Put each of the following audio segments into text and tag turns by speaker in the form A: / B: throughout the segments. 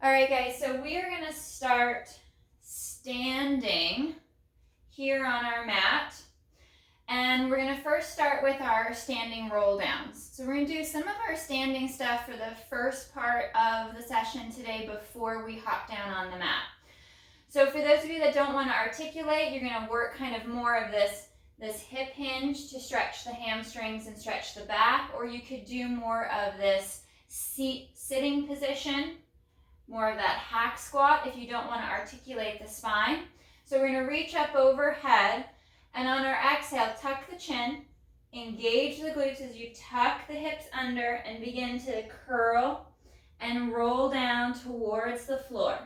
A: All right, guys, so we are gonna start standing here on our mat. And we're gonna first start with our standing roll downs. So we're gonna do some of our standing stuff for the first part of the session today before we hop down on the mat. So for those of you that don't wanna articulate, you're gonna work kind of more of this hip hinge to stretch the hamstrings and stretch the back, or you could do more of this sitting position, more of that hack squat if you don't want to articulate the spine. So we're going to reach up overhead, and on our exhale, tuck the chin, engage the glutes as you tuck the hips under and begin to curl and roll down towards the floor.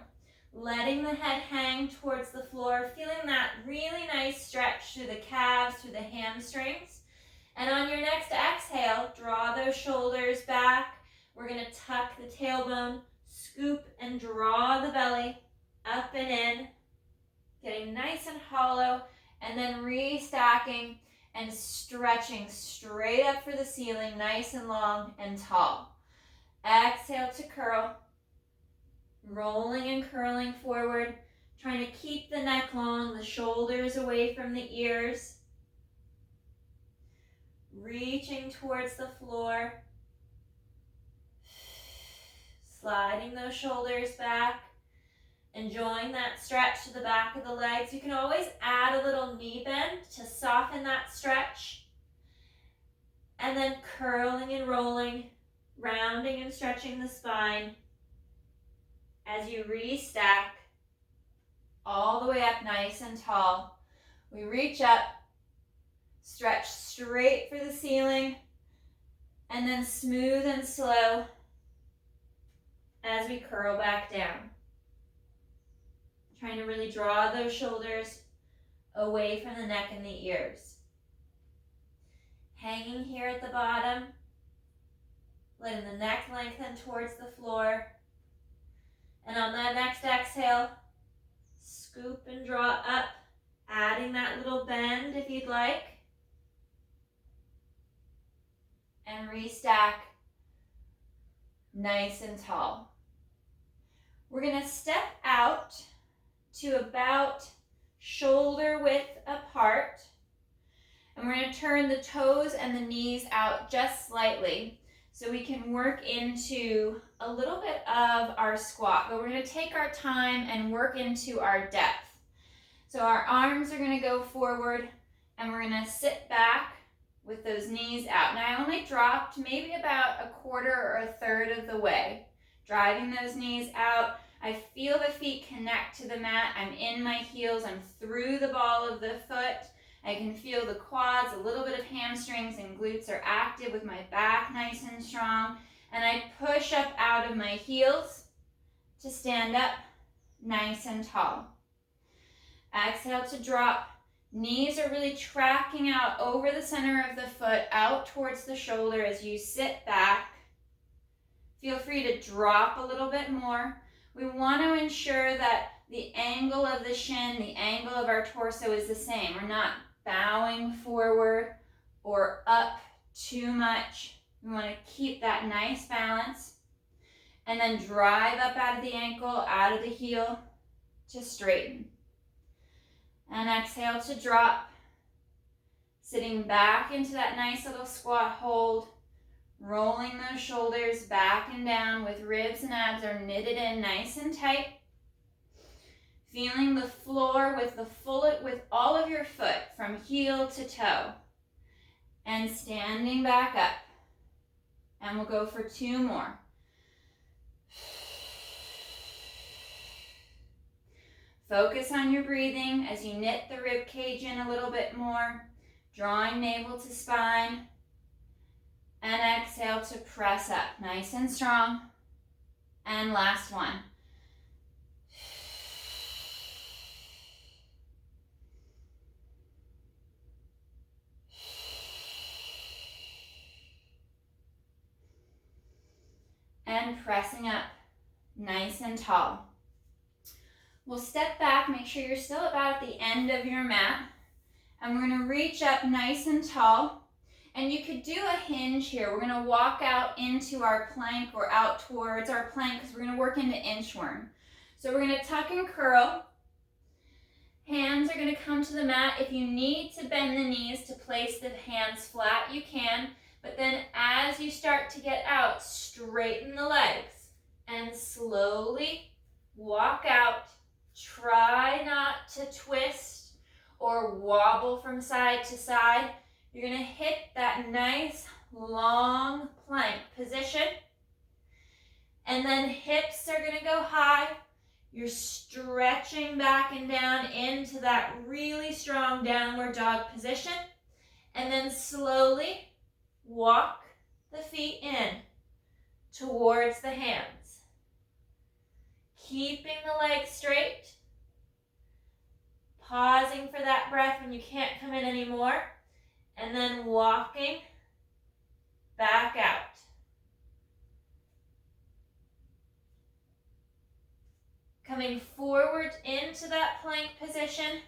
A: Letting the head hang towards the floor, feeling that really nice stretch through the calves, through the hamstrings. And on your next exhale, draw those shoulders back. We're going to tuck the tailbone, scoop and draw the belly up and in, getting nice and hollow, and then restacking and stretching straight up for the ceiling, nice and long and tall. Exhale to curl, rolling and curling forward, trying to keep the neck long, the shoulders away from the ears. Reaching towards the floor. Sliding those shoulders back, enjoying that stretch to the back of the legs. You can always add a little knee bend to soften that stretch. And then curling and rolling, rounding and stretching the spine as you restack all the way up nice and tall. We reach up, stretch straight for the ceiling, and then smooth and slow as we curl back down. Trying to really draw those shoulders away from the neck and the ears. Hanging here at the bottom, letting the neck lengthen towards the floor. And on that next exhale, scoop and draw up, adding that little bend if you'd like. And restack nice and tall. We're going to step out to about shoulder width apart, and we're going to turn the toes and the knees out just slightly so we can work into a little bit of our squat, but we're going to take our time and work into our depth. So our arms are going to go forward, and we're going to sit back with those knees out. And I only dropped maybe about a quarter or a third of the way. Driving those knees out. I feel the feet connect to the mat. I'm in my heels. I'm through the ball of the foot. I can feel the quads, a little bit of hamstrings and glutes are active with my back nice and strong. And I push up out of my heels to stand up nice and tall. Exhale to drop. Knees are really tracking out over the center of the foot, out towards the shoulder as you sit back. Feel free to drop a little bit more. We want to ensure that the angle of the shin, the angle of our torso is the same. We're not bowing forward or up too much. We want to keep that nice balance. And then drive up out of the ankle, out of the heel to straighten. And exhale to drop. Sitting back into that nice little squat hold. Rolling those shoulders back and down with ribs and abs are knitted in nice and tight. Feeling the floor with all of your foot from heel to toe. And standing back up. And we'll go for 2 more. Focus on your breathing as you knit the rib cage in a little bit more, drawing navel to spine. And exhale to press up, nice and strong. And last one. And pressing up, nice and tall. We'll step back, make sure you're still about at the end of your mat. And we're going to reach up nice and tall. And you could do a hinge here. We're gonna walk out into our plank or out towards our plank because we're gonna work into inchworm. So we're gonna tuck and curl. Hands are gonna come to the mat. If you need to bend the knees to place the hands flat, you can. But then as you start to get out, straighten the legs and slowly walk out. Try not to twist or wobble from side to side. You're gonna hit that nice long plank position. And then hips are gonna go high. You're stretching back and down into that really strong downward dog position. And then slowly walk the feet in towards the hands. Keeping the legs straight. Pausing for that breath when you can't come in anymore. And then walking back out. Coming forward into that plank position.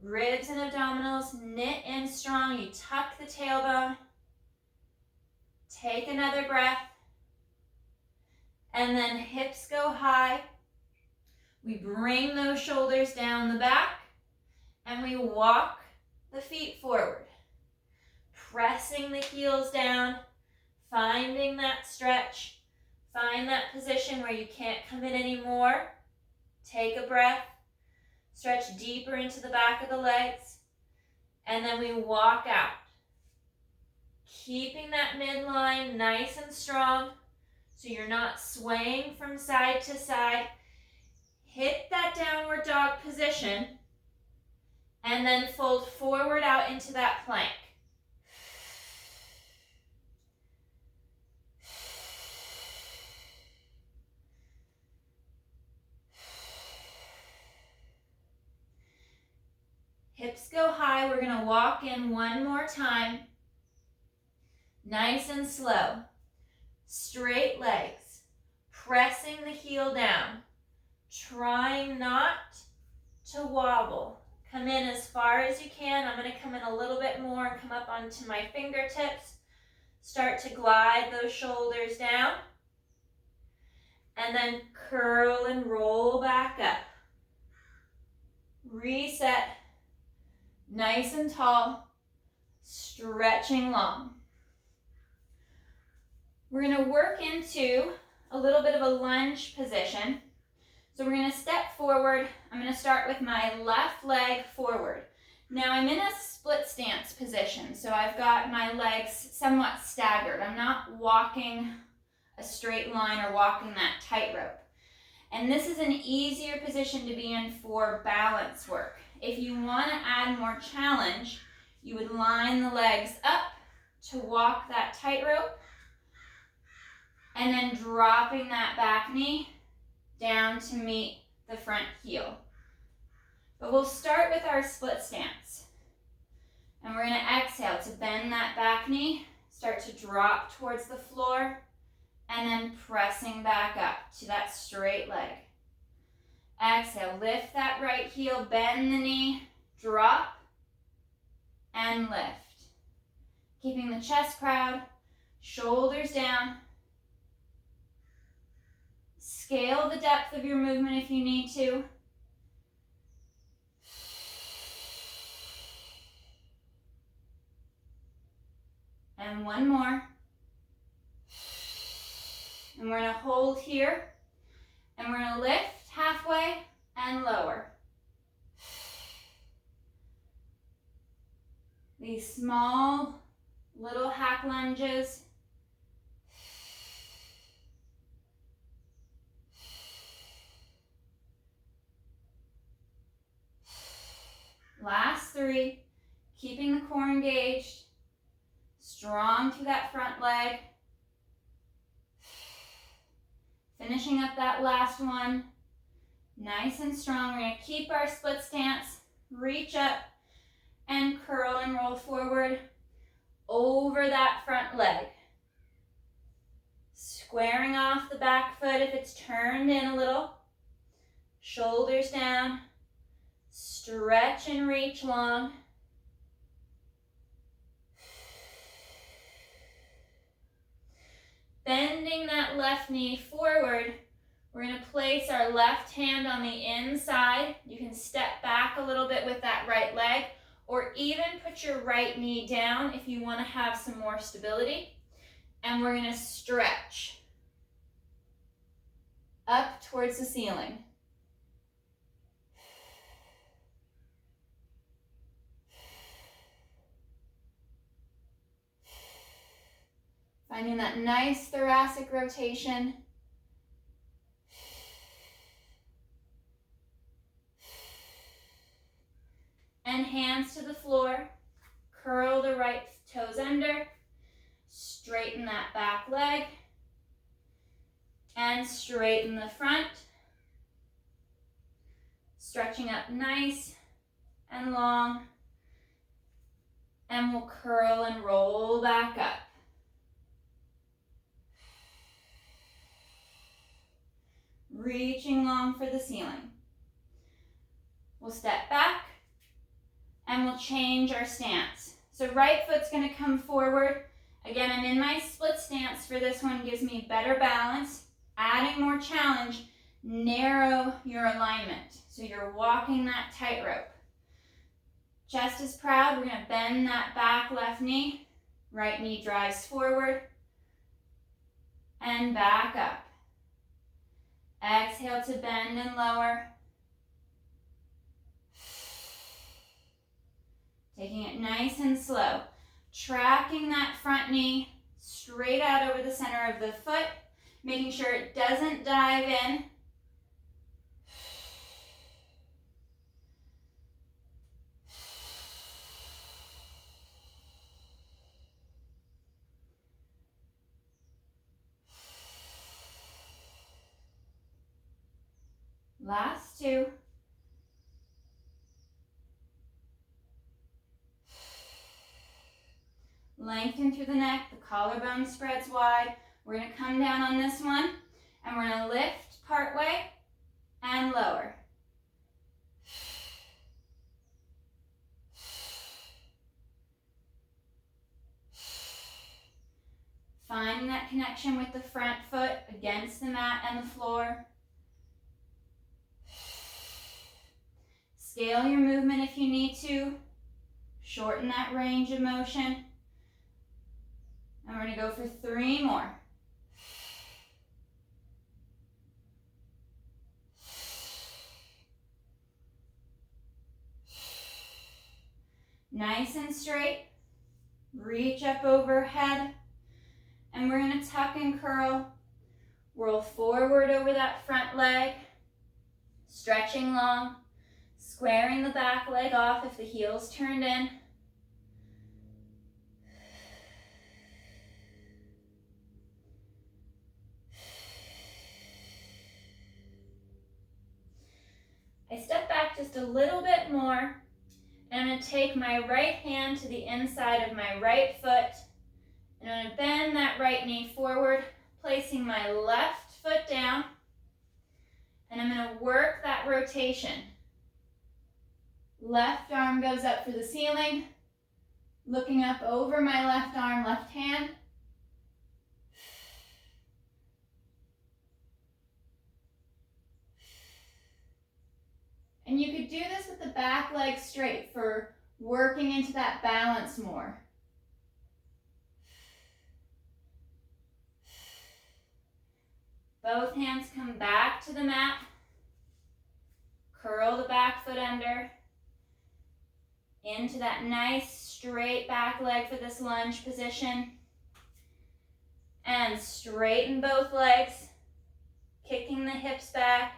A: Ribs and abdominals knit in strong. You tuck the tailbone. Take another breath. And then hips go high. We bring those shoulders down the back. And we walk the feet forward. Pressing the heels down. Finding that stretch. Find that position where you can't come in anymore. Take a breath. Stretch deeper into the back of the legs. And then we walk out. Keeping that midline nice and strong so you're not swaying from side to side. Hit that downward dog position. And then fold forward out into that plank. Hips go high. We're going to walk in one more time. Nice and slow. Straight legs. Pressing the heel down. Trying not to wobble. Come in as far as you can. I'm going to come in a little bit more and come up onto my fingertips. Start to glide those shoulders down. And then curl and roll back up. Reset. Nice and tall, stretching long. We're going to work into a little bit of a lunge position. So we're going to step forward. I'm going to start with my left leg forward. Now I'm in a split stance position, so I've got my legs somewhat staggered. I'm not walking a straight line or walking that tightrope. And this is an easier position to be in for balance work. If you want to add more challenge, you would line the legs up to walk that tightrope and then dropping that back knee down to meet the front heel. But we'll start with our split stance. And we're going to exhale to bend that back knee, start to drop towards the floor, and then pressing back up to that straight leg. Exhale, lift that right heel, bend the knee, drop, and lift. Keeping the chest proud, shoulders down. Scale the depth of your movement if you need to. And one more. And we're going to hold here. And we're going to lift halfway and lower. These small little hack lunges. Last 3, keeping the core engaged, strong through that front leg. Finishing up that last one, nice and strong. We're going to keep our split stance, reach up and curl and roll forward over that front leg. Squaring off the back foot if it's turned in a little. Shoulders down. Stretch and reach long. bending that left knee forward. We're going to place our left hand on the inside. You can step back a little bit with that right leg, or even put your right knee down if you want to have some more stability. And we're going to stretch up towards the ceiling. Finding that nice thoracic rotation. And hands to the floor. Curl the right toes under. Straighten that back leg. And straighten the front. Stretching up nice and long. And we'll curl and roll back up. Reaching long for the ceiling. We'll step back and we'll change our stance. So right foot's going to come forward. Again, I'm in my split stance for this one. Gives me better balance. Adding more challenge, narrow your alignment. So you're walking that tightrope. Chest is proud. We're going to bend that back left knee. Right knee drives forward and back up. Exhale to bend and lower. Taking it nice and slow. Tracking that front knee straight out over the center of the foot. Making sure it doesn't dive in. Last two. Lengthen through the neck, the collarbone spreads wide. We're going to come down on this one, and we're going to lift part way and lower. Finding that connection with the front foot against the mat and the floor. Scale your movement if you need to. Shorten that range of motion. And we're going to go for 3 more. Nice and straight. Reach up overhead. And we're going to tuck and curl. Roll forward over that front leg. Stretching long. Squaring the back leg off if the heel's turned in. I step back just a little bit more, and I'm going to take my right hand to the inside of my right foot, and I'm going to bend that right knee forward, placing my left foot down, and I'm going to work that rotation. Left arm goes up for the ceiling, looking up over my left arm, left hand. And you could do this with the back leg straight for working into that balance more. Both hands come back to the mat. Curl the back foot under. Into that nice straight back leg for this lunge position. And straighten both legs. Kicking the hips back.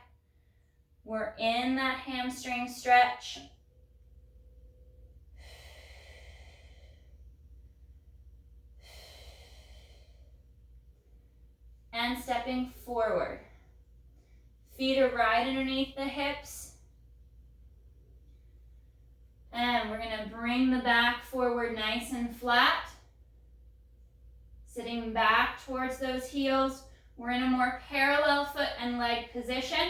A: We're in that hamstring stretch. And stepping forward. Feet are right underneath the hips. And we're going to bring the back forward nice and flat. Sitting back towards those heels. We're in a more parallel foot and leg position.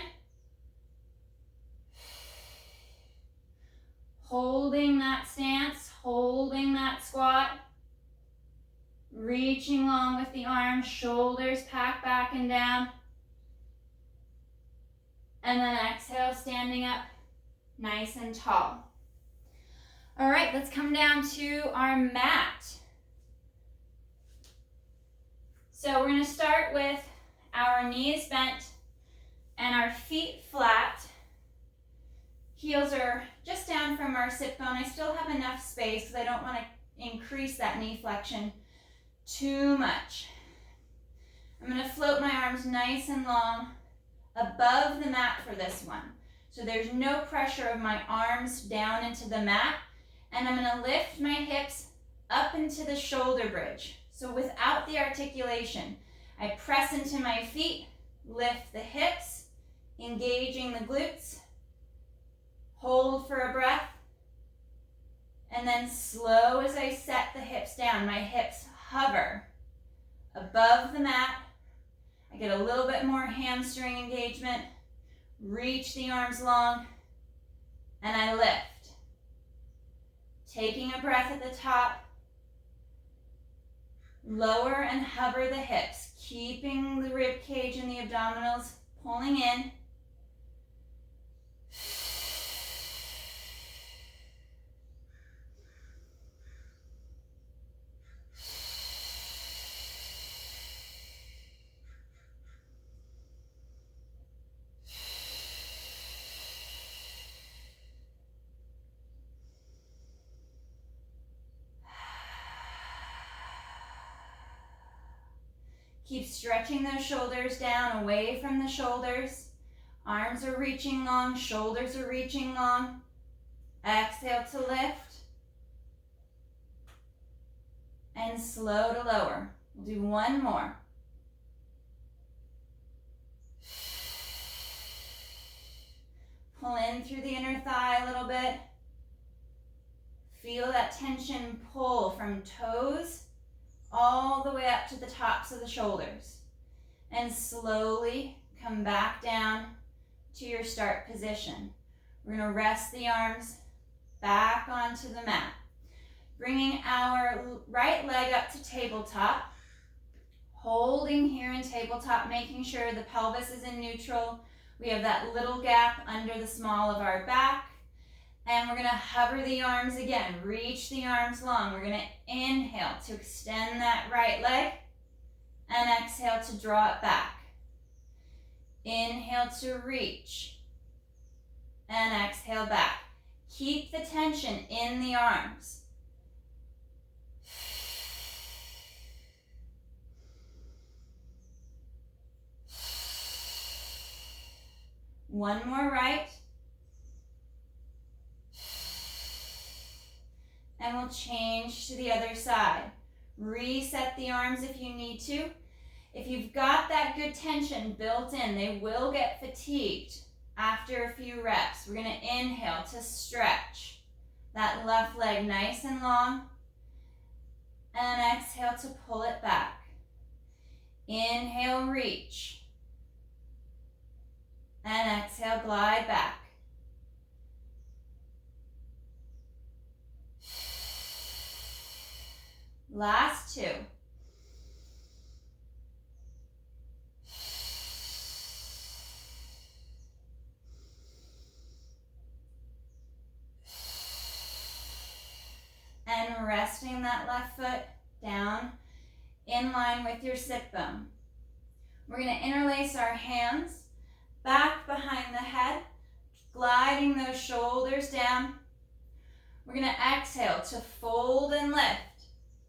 A: Holding that stance, holding that squat. Reaching long with the arms, shoulders pack back and down. And then exhale, standing up nice and tall. All right, let's come down to our mat. So we're going to start with our knees bent and our feet flat. Heels are just down from our sit bone. I still have enough space because I don't want to increase that knee flexion too much. I'm going to float my arms nice and long above the mat for this one. So there's no pressure of my arms down into the mat. And I'm going to lift my hips up into the shoulder bridge. So without the articulation, I press into my feet, lift the hips, engaging the glutes, hold for a breath, and then slow as I set the hips down. My hips hover above the mat. I get a little bit more hamstring engagement, reach the arms long, and I lift. Taking a breath at the top, lower and hover the hips, keeping the rib cage and the abdominals pulling in. Keep stretching those shoulders down, away from the shoulders. Arms are reaching long, shoulders are reaching long. Exhale to lift. And slow to lower. We'll do one more. Pull in through the inner thigh a little bit. Feel that tension pull from toes all the way up to the tops of the shoulders. And slowly come back down to your start position. We're going to rest the arms back onto the mat. Bringing our right leg up to tabletop. Holding here in tabletop, making sure the pelvis is in neutral. We have that little gap under the small of our back. And we're going to hover the arms again. Reach the arms long. We're going to inhale to extend that right leg. And exhale to draw it back. Inhale to reach. And exhale back. Keep the tension in the arms. One more right. And we'll change to the other side. Reset the arms if you need to. If you've got that good tension built in, they will get fatigued after a few reps. We're going to inhale to stretch that left leg nice and long. And exhale to pull it back. Inhale, reach. And exhale, glide back. Last two. And resting that left foot down in line with your sit bone. We're going to interlace our hands back behind the head, gliding those shoulders down. We're going to exhale to fold and lift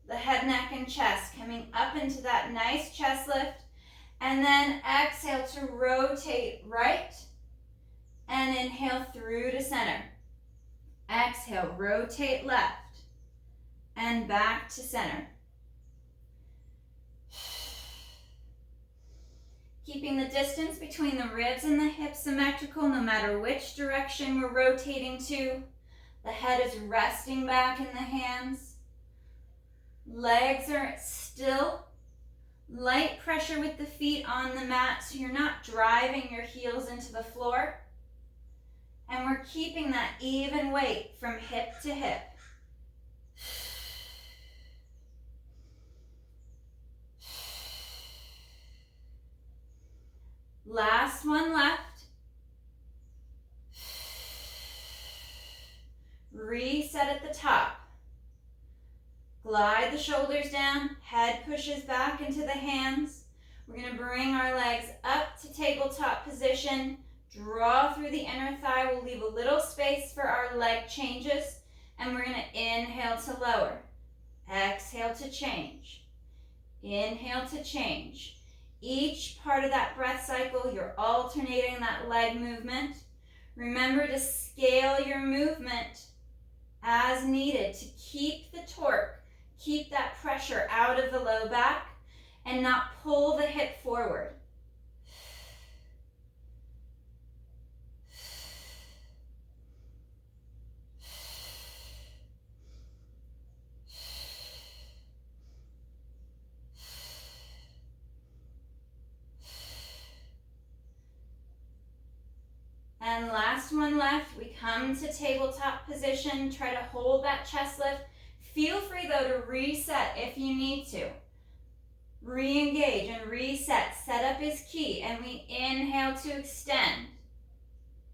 A: the head, neck, and chest, coming up into that nice chest lift. And then exhale to rotate right and inhale through to center. Exhale, rotate left and back to center. Keeping the distance between the ribs and the hips symmetrical no matter which direction we're rotating to. The head is resting back in the hands. Legs are still. Light pressure with the feet on the mat so you're not driving your heels into the floor. And we're keeping that even weight from hip to hip. Last one left. Reset at the top. Glide the shoulders down, head pushes back into the hands. We're going to bring our legs up to tabletop position. Draw through the inner thigh. We'll leave a little space for our leg changes. And we're going to inhale to lower. Exhale to change. Inhale to change. Each part of that breath cycle, you're alternating that leg movement. Remember to scale your movement as needed to keep the torque, keep that pressure out of the low back, and not pull the hip forward. And last one left, we come to tabletop position, try to hold that chest lift. Feel free though to reset if you need to. Re-engage and reset, setup is key, and we inhale to extend,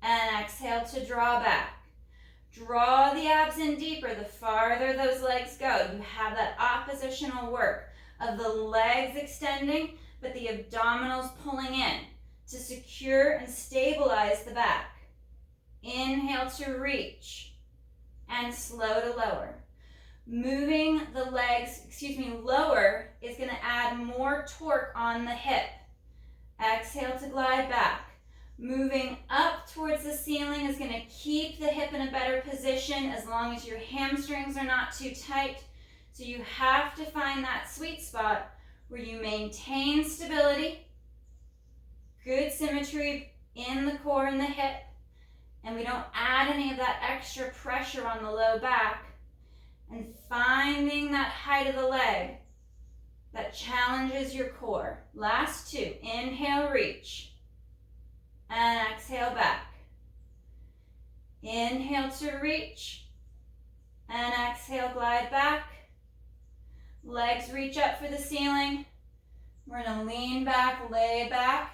A: and exhale to draw back. Draw the abs in deeper, the farther those legs go. You have that oppositional work of the legs extending, but the abdominals pulling in to secure and stabilize the back. Inhale to reach and slow to lower. Moving the legs, lower is going to add more torque on the hip. Exhale to glide back. Moving up towards the ceiling is going to keep the hip in a better position as long as your hamstrings are not too tight. So you have to find that sweet spot where you maintain stability, good symmetry in the core and the hip, and we don't add any of that extra pressure on the low back, and finding that height of the leg that challenges your core. Last two. Inhale, reach, and exhale back. Inhale to reach, and exhale, glide back. Legs reach up for the ceiling. We're going to lean back, lay back.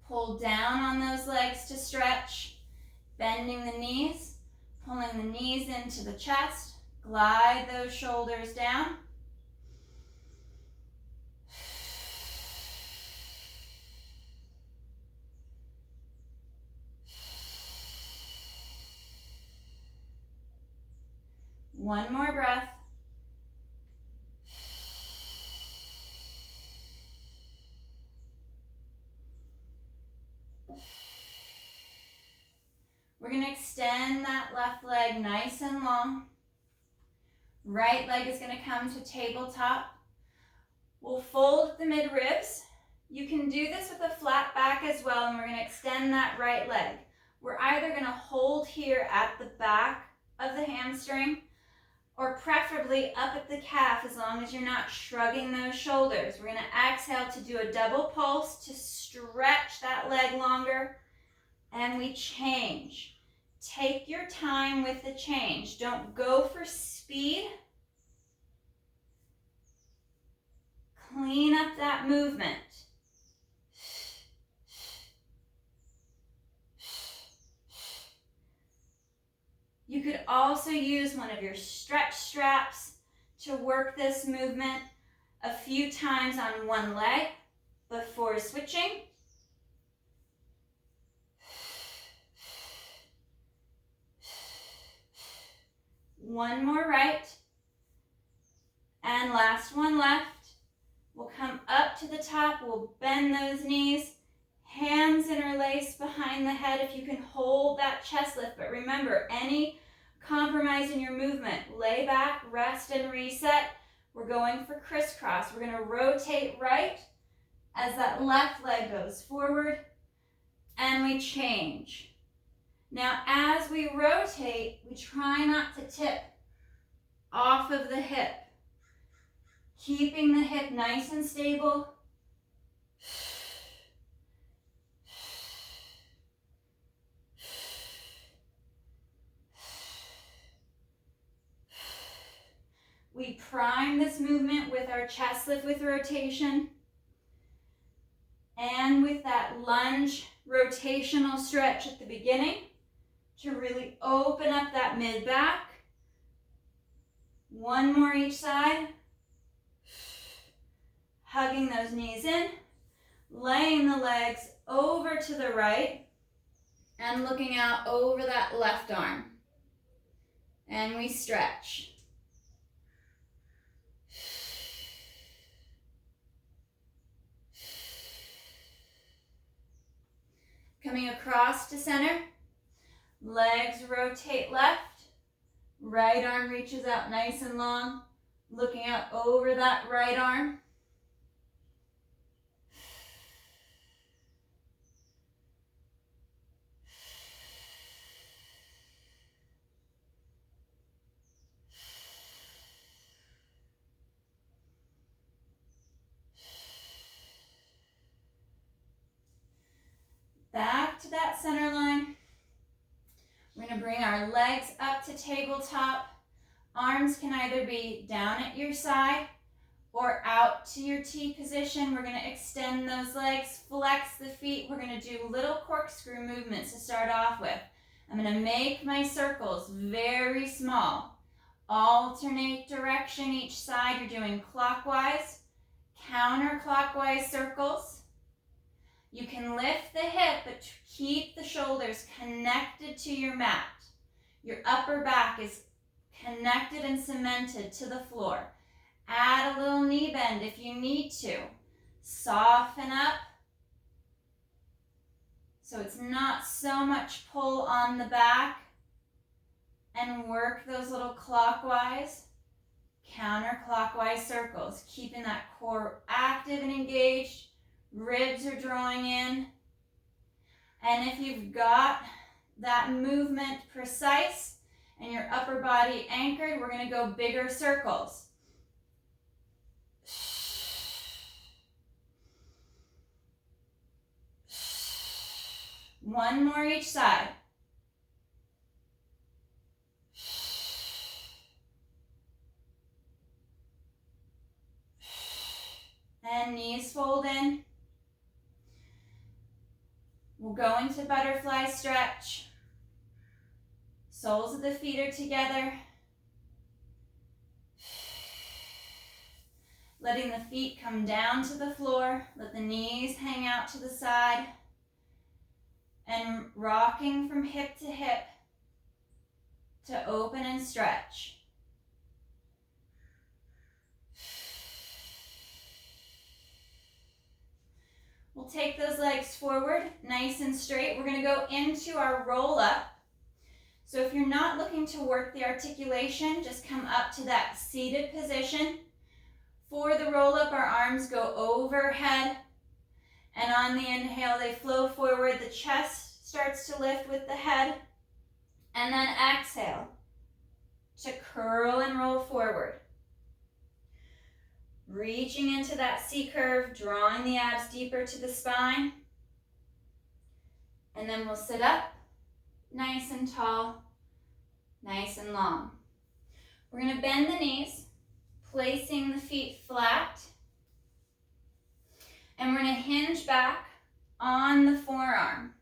A: Pull down on those legs to stretch. Bending the knees, pulling the knees into the chest. Glide those shoulders down. One more breath. We're going to extend that left leg nice and long. Right leg is going to come to tabletop. We'll fold the mid-ribs. You can do this with a flat back as well, and we're going to extend that right leg. We're either going to hold here at the back of the hamstring, or preferably up at the calf as long as you're not shrugging those shoulders. We're going to exhale to do a double pulse to stretch that leg longer, and we change. Take your time with the change. Don't go for speed. Clean up that movement. You could also use one of your stretch straps to work this movement a few times on one leg before switching. One more right, and last one left. We'll come up to the top, we'll bend those knees, hands interlaced behind the head if you can hold that chest lift. But remember, any compromise in your movement, lay back, rest, and reset. We're going for crisscross. We're going to rotate right as that left leg goes forward, and we change. Now, as we rotate, we try not to tip off of the hip, keeping the hip nice and stable. We prime this movement with our chest lift with rotation. And with that lunge rotational stretch at the beginning to really open up that mid-back. One more each side. Hugging those knees in, laying the legs over to the right, and looking out over that left arm. And we stretch. Coming across to center, legs rotate left, right arm reaches out nice and long, looking out over that right arm. Back to that center line. We're going to bring our legs up to tabletop. Arms can either be down at your side or out to your T position. We're going to extend those legs, flex the feet. We're going to do little corkscrew movements to start off with. I'm going to make my circles very small. Alternate direction each side. You're doing clockwise, counterclockwise circles. You can lift the hip, but keep the shoulders connected to your mat. Your upper back is connected and cemented to the floor. Add a little knee bend if you need to. Soften up so it's not so much pull on the back. And work those little clockwise, counterclockwise circles, keeping that core active and engaged. Ribs are drawing in. And if you've got that movement precise and your upper body anchored, we're going to go bigger circles. One more each side. And knees fold in. We'll go into butterfly stretch. Soles of the feet are together. Letting the feet come down to the floor. Let the knees hang out to the side. And rocking from hip to hip to open and stretch. We'll take those legs forward, nice and straight. We're going to go into our roll up. So if you're not looking to work the articulation, just come up to that seated position. For the roll up, our arms go overhead. And on the inhale, they flow forward. The chest starts to lift with the head. And then exhale to curl and roll forward. Reaching into that C curve, drawing the abs deeper to the spine. And then we'll sit up, nice and tall, nice and long. We're going to bend the knees, placing the feet flat. And we're going to hinge back on the forearm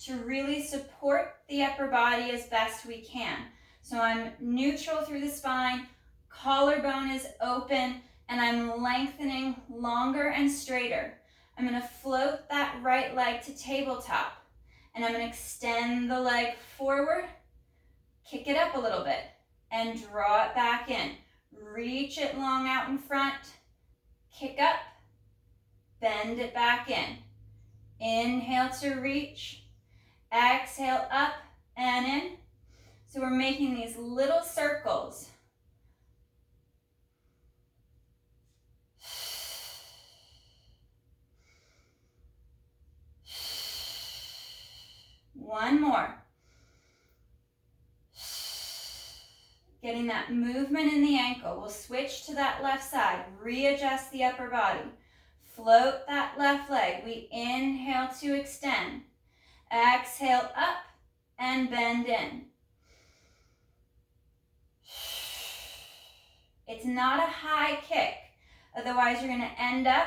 A: to really support the upper body as best we can. So I'm neutral through the spine. Collarbone is open, and I'm lengthening longer and straighter. I'm going to float that right leg to tabletop, and I'm going to extend the leg forward, kick it up a little bit, and draw it back in. Reach it long out in front, kick up, bend it back in. Inhale to reach, exhale up and in. So we're making these little circles. One more. Getting that movement in the ankle. We'll switch to that left side. Readjust the upper body. Float that left leg. We inhale to extend. Exhale up and bend in. It's not a high kick. Otherwise, you're going to end up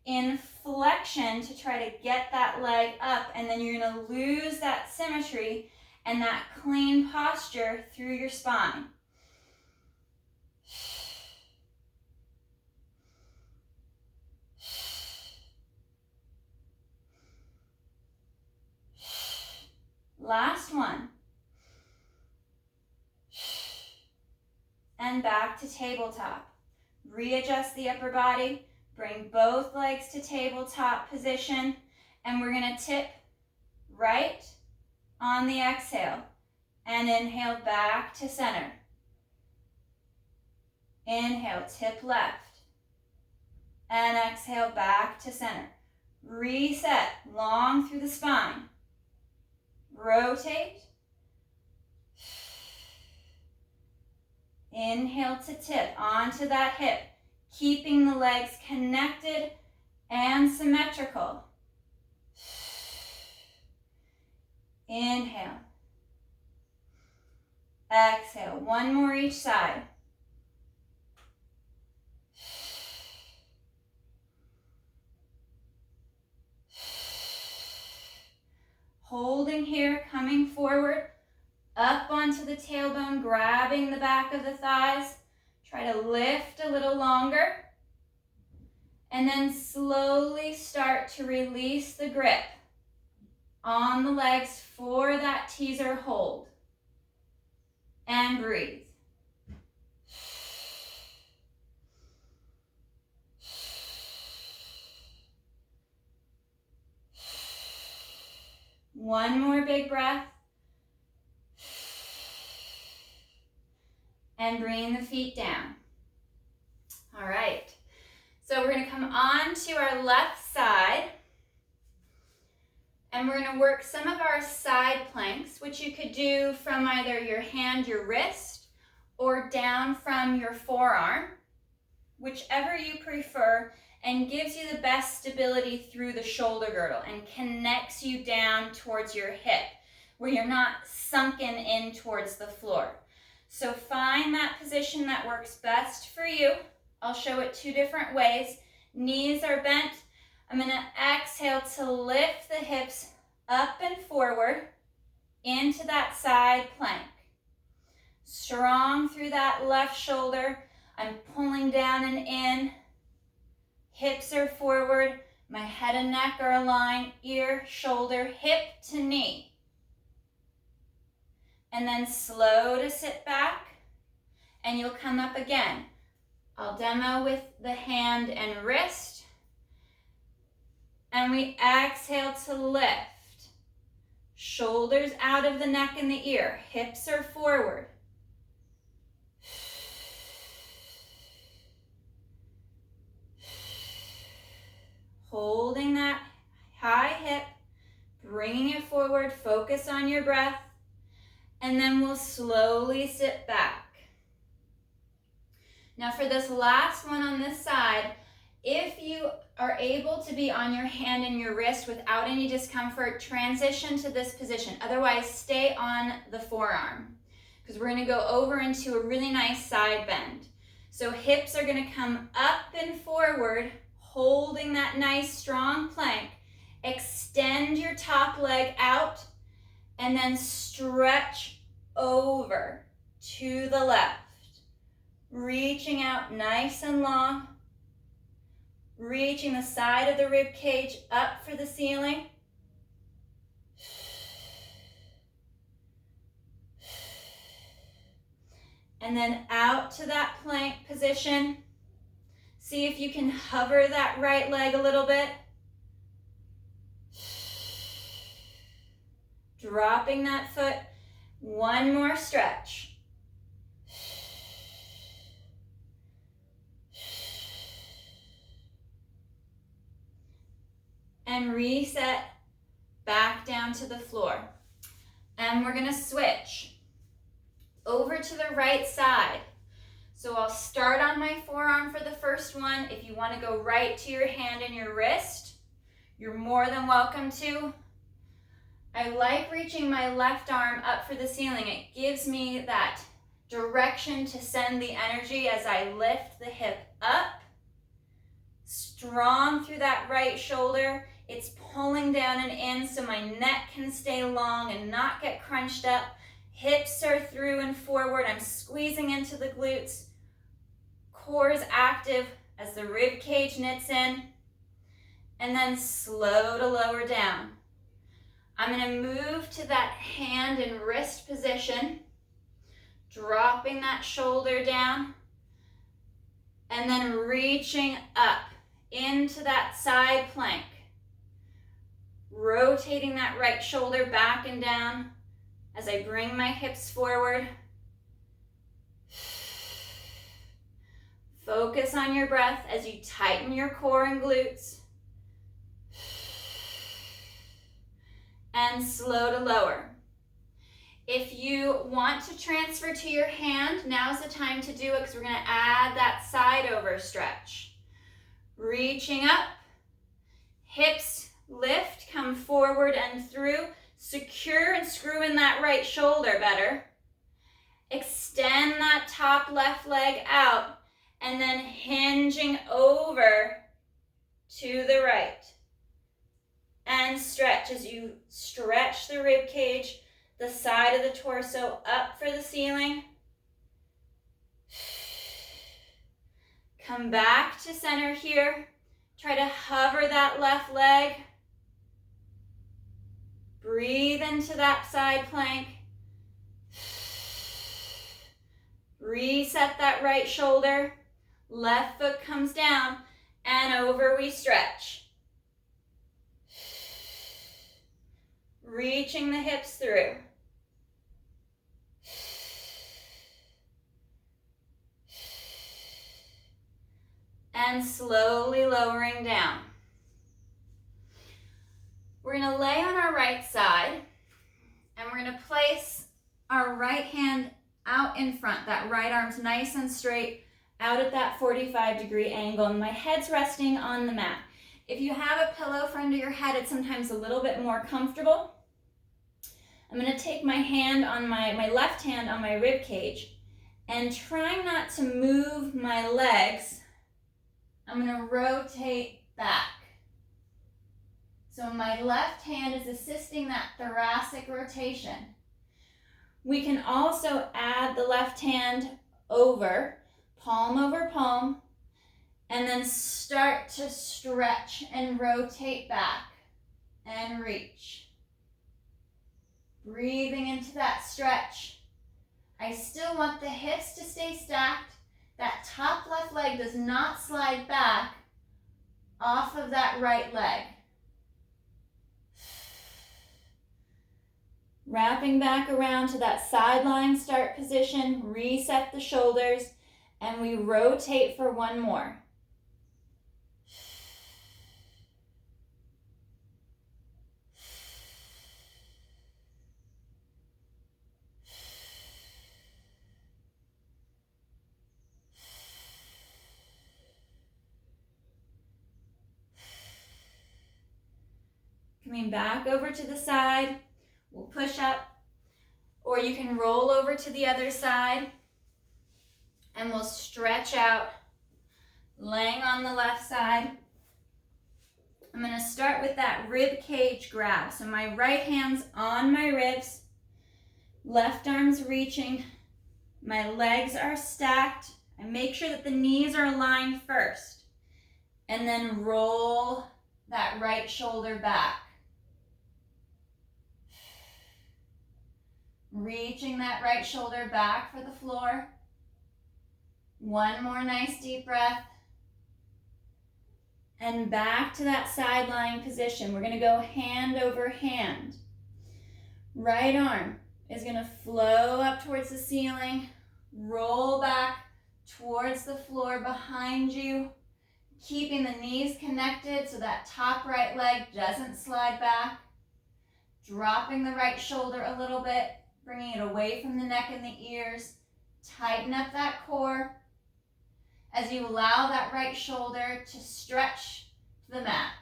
A: in flexion to try to get that leg up, and then you're gonna lose that symmetry and that clean posture through your spine. Last one. And back to tabletop. Readjust the upper body, bring both legs to tabletop position, and we're gonna tip right on the exhale and inhale back to center. Inhale, tip left, and exhale back to center. Reset, long through the spine. Rotate. Inhale to tip onto that hip, keeping the legs connected and symmetrical. Inhale. Exhale, one more each side. Holding here, coming forward, up onto the tailbone, grabbing the back of the thighs. Try to lift a little longer. And then slowly start to release the grip on the legs for that teaser hold. And breathe. One more big breath. And bring the feet down. All right. So we're going to come on to our left side. And we're going to work some of our side planks, which you could do from either your hand, your wrist, or down from your forearm, whichever you prefer, and gives you the best stability through the shoulder girdle and connects you down towards your hip, where you're not sunken in towards the floor. So find that position that works best for you. I'll show it two different ways. Knees are bent. I'm going to exhale to lift the hips up and forward into that side plank. Strong through that left shoulder. I'm pulling down and in. Hips are forward. My head and neck are aligned. Ear, shoulder, hip to knee. And then slow to sit back. And you'll come up again. I'll demo with the hand and wrist. And we exhale to lift. Shoulders out of the neck and the ear. Hips are forward. Holding that high hip, bringing it forward, focus on your breath, and then we'll slowly sit back. Now for this last one on this side, if you are able to be on your hand and your wrist without any discomfort, transition to this position. Otherwise, stay on the forearm because we're going to go over into a really nice side bend. So hips are going to come up and forward, holding that nice strong plank. Extend your top leg out and then stretch over to the left. Reaching out nice and long. Reaching the side of the rib cage up for the ceiling. And then out to that plank position. See if you can hover that right leg a little bit. Dropping that foot. One more stretch. And reset back down to the floor. And we're going to switch over to the right side. So I'll start on my forearm for the first one. If you want to go right to your hand and your wrist, you're more than welcome to. I like reaching my left arm up for the ceiling. It gives me that direction to send the energy as I lift the hip up Strong through that right shoulder. It's pulling down and in so my neck can stay long and not get crunched up. Hips are through and forward. I'm squeezing into the glutes. Core is active as the rib cage knits in. And then slow to lower down. I'm going to move to that hand and wrist position, dropping that shoulder down, and then reaching up into that side plank. Rotating that right shoulder back and down as I bring my hips forward. Focus on your breath as you tighten your core and glutes. And slow to lower. If you want to transfer to your hand, now's the time to do it because we're going to add that side over stretch. Reaching up, hips lift, come forward and through. Secure and screw in that right shoulder better. Extend that top left leg out and then hinging over to the right. And stretch as you stretch the rib cage, the side of the torso up for the ceiling. Come back to center here. Try to hover that left leg. Breathe into that side plank. Reset that right shoulder. Left foot comes down and over we stretch. Reaching the hips through. And slowly lowering down. We're going to lay on our right side and we're going to place our right hand out in front. That right arm's nice and straight out at that 45-degree angle and my head's resting on the mat. If you have a pillow for under your head, it's sometimes a little bit more comfortable. I'm going to take my hand on my left hand on my rib cage and trying not to move my legs, I'm going to rotate back. So my left hand is assisting that thoracic rotation. We can also add the left hand over palm, and then start to stretch and rotate back and reach. Breathing into that stretch. I still want the hips to stay stacked. That top left leg does not slide back off of that right leg. Wrapping back around to that sideline start position, reset the shoulders, and we rotate for one more. Coming back over to the side, we'll push up, or you can roll over to the other side, and we'll stretch out, laying on the left side. I'm going to start with that rib cage grab. So my right hand's on my ribs, left arm's reaching, my legs are stacked. I make sure that the knees are aligned first, and then roll that right shoulder back. Reaching that right shoulder back for the floor. One more nice deep breath. And back to that side lying position. We're going to go hand over hand. Right arm is going to flow up towards the ceiling. Roll back towards the floor behind you. Keeping the knees connected so that top right leg doesn't slide back. Dropping the right shoulder a little bit. Bringing it away from the neck and the ears. Tighten up that core as you allow that right shoulder to stretch to the mat.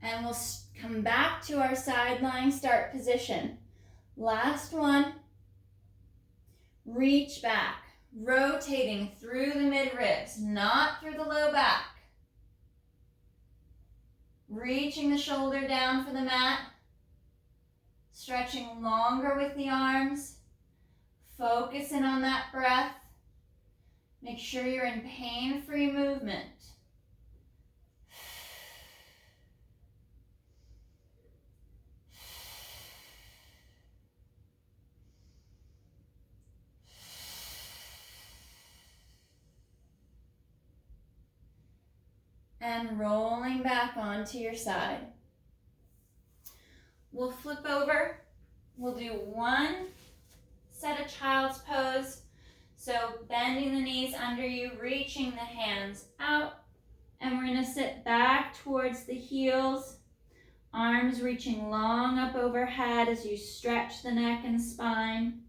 A: And we'll come back to our side lying start position. Last one. Reach back, rotating through the mid-ribs, not through the low back. Reaching the shoulder down for the mat. Stretching longer with the arms. Focusing on that breath. Make sure you're in pain-free movement. And rolling back onto your side. We'll flip over. We'll do one set of child's pose. So bending the knees under you, reaching the hands out. And we're going to sit back towards the heels. Arms reaching long up overhead as you stretch the neck and spine.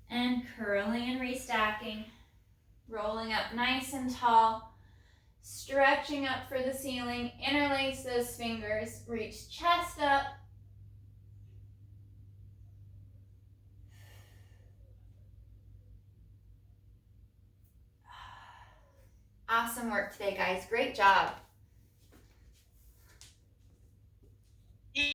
A: And curling and restacking. Rolling up nice and tall. Stretching up for the ceiling. Interlace those fingers. Reach chest up. Awesome work today, guys. Great job.